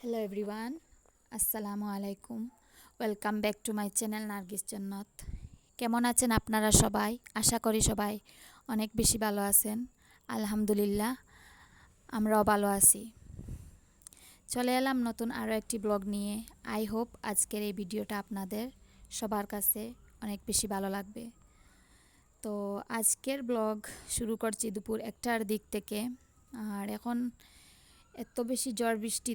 Hello everyone, আসসালামু আলাইকুম। Welcome back to my channel Nargis জান্নাত। কেমন আছেন আপনারা সবাই? আশা করি সবাই অনেক বেশি ভালো আছেন। আলহামদুলিল্লাহ, আমরাও ভালো আছি। চলে এলাম নতুন আরও একটি ব্লগ নিয়ে। আই হোপ আজকের এই ভিডিওটা আপনাদের সবার কাছে অনেক বেশি ভালো লাগবে। তো আজকের ব্লগ শুরু করছি দুপুর 1টার দিক থেকে। আর এখন এত বেশি ঝড় বৃষ্টি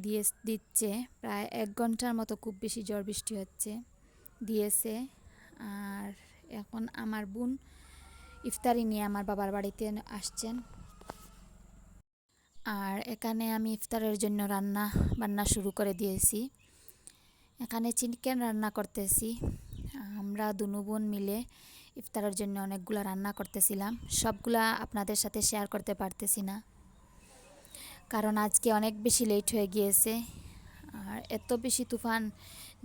দিচ্ছে, প্রায় 1 ঘন্টার মতো খুব বেশি ঝড় বৃষ্টি দিয়েছে। আর এখন আমার বোন ইফতারি নিয়ে আমার বাবার বাড়িতে আসছেন। আর এখানে আমি ইফতারের জন্য রান্না বান্না শুরু করে দিয়েছি। এখানে চিকেন রান্না করতেছি। আমরা দুনু বোন মিলে ইফতারের জন্য অনেকগুলো রান্না করতেছিলাম। সবগুলা আপনাদের সাথে শেয়ার করতে পারতেছি না, কারণ আজকে অনেক বেশি লেট হয়ে গিয়েছে। আর এত বেশি তুফান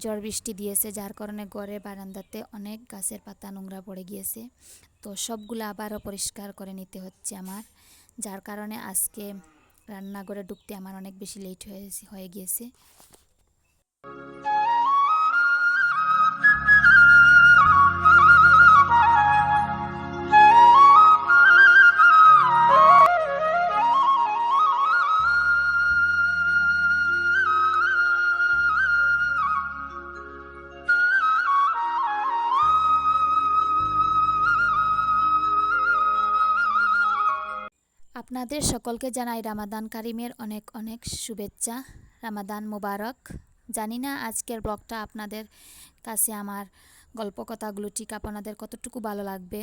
ঝড় বৃষ্টি দিয়েছে, যার কারণে ঘরের বারান্দাতে অনেক গাছের পাতা নোংরা পড়ে গিয়েছে। তো সবগুলো আবারও পরিষ্কার করে নিতে হচ্ছে আমার, যার কারণে আজকে রান্নাঘরে ঢুকতে আমার অনেক বেশি লেট হয়ে গিয়েছে। আপনাদের সকলকে জানাই রামাদান কারিমের অনেক অনেক শুভেচ্ছা। রামাদান মুবারক। জানি না আজকের ব্লগটা আপনাদের কাছে আমার গল্প কথাগুলো ঠিক আপনাদের কতটুকু ভালো লাগবে,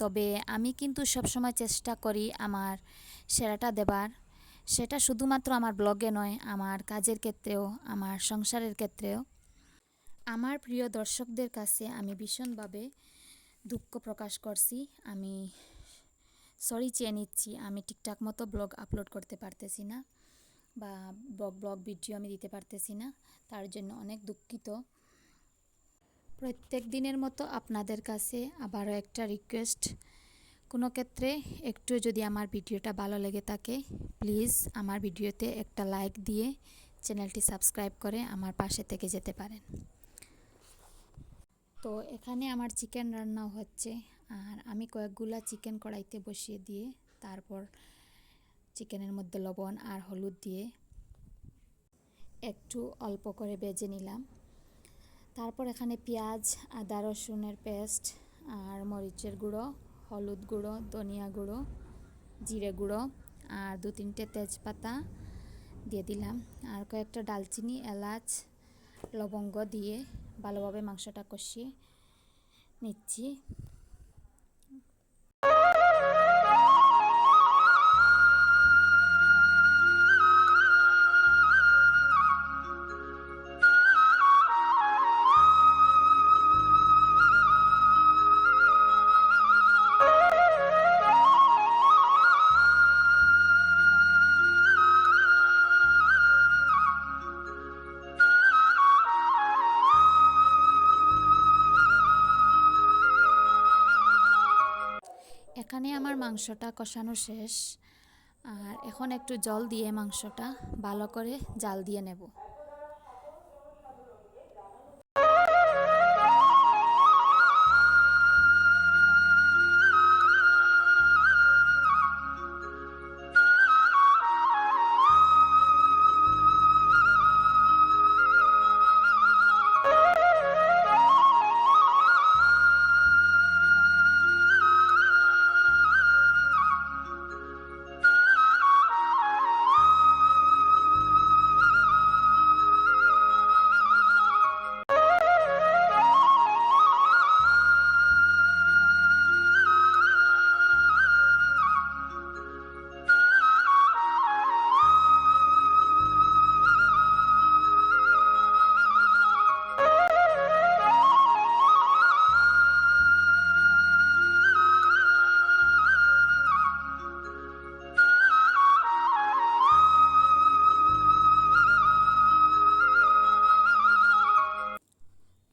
তবে আমি কিন্তু সবসময় চেষ্টা করি আমার সেরাটা দেবার। সেটা শুধুমাত্র আমার ব্লগে নয়, আমার কাজের ক্ষেত্রেও, আমার সংসারের ক্ষেত্রেও। আমার প্রিয় দর্শকদের কাছে আমি ভীষণভাবে দুঃখ প্রকাশ করছি। আমি সরি চেয়ে নিচ্ছি, আমি ঠিকঠাক মতো ব্লগ আপলোড করতে পারতেছি না, বা ব্লগ ভিডিও আমি দিতে পারতেছি না। তার জন্য অনেক দুঃখিত। প্রত্যেক দিনের মতো আপনাদের কাছে আবারও একটা রিকোয়েস্ট, কোনো ক্ষেত্রে একটু যদি আমার ভিডিওটা ভালো লেগে থাকে, প্লিজ আমার ভিডিওতে একটা লাইক দিয়ে চ্যানেলটি সাবস্ক্রাইব করে আমার পাশে থেকে যেতে পারেন। তো এখানে আমার চিকেন রান্নাও হচ্ছে, আর আমি কয়েকগুলা চিকেন কড়াইতে বসিয়ে দিয়ে তারপর চিকেনের মধ্যে লবণ আর হলুদ দিয়ে একটু অল্প করে ভেজে নিলাম। তারপর এখানে পেঁয়াজ, আদা রসুনের পেস্ট, আর মরিচের গুঁড়ো, হলুদ গুঁড়ো, ধনিয়া গুঁড়ো, জিরে গুঁড়ো আর 2-3টে তেজপাতা দিয়ে দিলাম। আর কয়েকটা ডালচিনি, এলাচ, লবঙ্গ দিয়ে ভালোভাবে মাংসটা কষিয়ে নিচ্ছি। এখানে আমার মাংসটা কষানো শেষ, আর এখন একটু জল দিয়ে মাংসটা ভালো করে জাল দিয়ে নেব।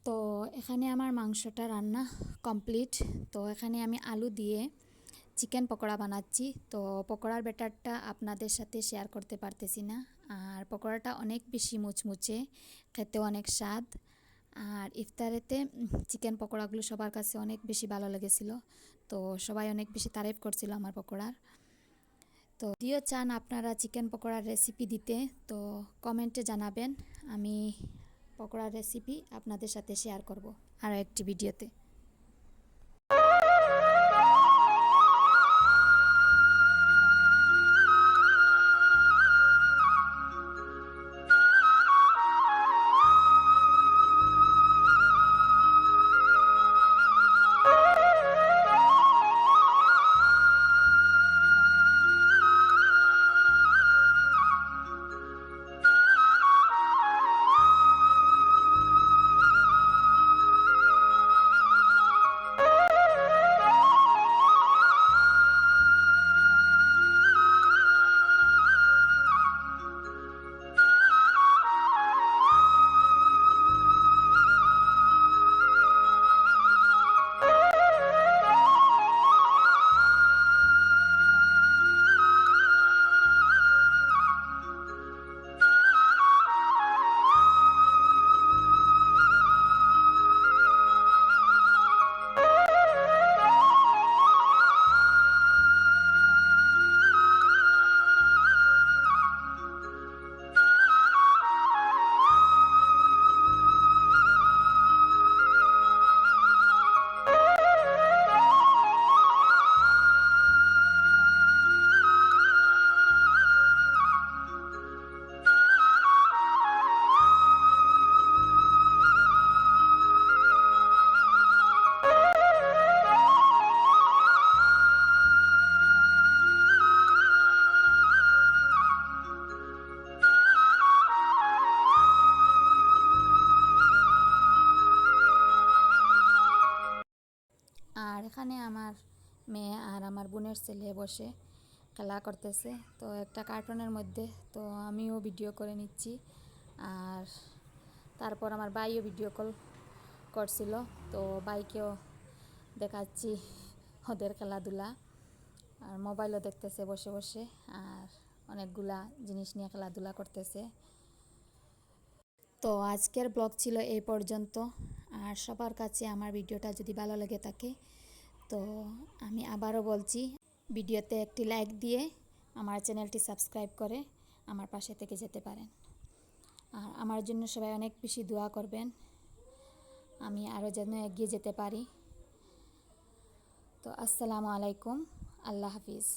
তো এখানে আমার মাংসটা রান্না কমপ্লিট। তো এখানে আমি আলু দিয়ে চিকেন পকোড়া বানাচ্ছি। তো পকোড়ার ব্যাটারটা আপনাদের সাথে শেয়ার করতে পারতেছি না, আর পকোড়াটা অনেক বেশি মুচমুচে, খেতেও অনেক স্বাদ। আর ইফতারেতে চিকেন পকোড়াগুলো সবার কাছে অনেক বেশি ভালো লেগেছিল, তো সবাই অনেক বেশি তারিফ করছিল আমার পকোড়ার। তো যদিও চান আপনারা চিকেন পকোড়ার রেসিপি দিতে, তো কমেন্টে জানাবেন, আমি পকোড়ার রেসিপি আপনাদের সাথে শেয়ার করব আরও একটি ভিডিওতে। আর এখানে আমার মেয়ে আর আমার বোনের ছেলে বসে খেলা করতেছে, তো একটা কার্টুনের মধ্যে, তো আমিও ভিডিও করে নিচ্ছি। আর তারপর আমার ভাইও ভিডিও কল করছিল, তো ভাইকেও দেখাচ্ছি ওদের খেলাধুলা। আর মোবাইলও দেখতেছে বসে বসে, আর অনেকগুলা জিনিস নিয়ে খেলাধুলা করতেছে। তো আজকের ব্লগ ছিল এই পর্যন্ত। আর সবার কাছে আমার ভিডিওটা যদি ভালো লেগে থাকে, তো আমি আবারও বলছি, ভিডিওতে একটি লাইক দিয়ে আমার চ্যানেলটি সাবস্ক্রাইব করে আমার পাশে থেকে যেতে পারেন। আর আমার জন্য সবাই অনেক বেশি দোয়া করবেন, আমি আরও যেন এগিয়ে যেতে পারি। তো আসসালামু আলাইকুম, আল্লাহ হাফিজ।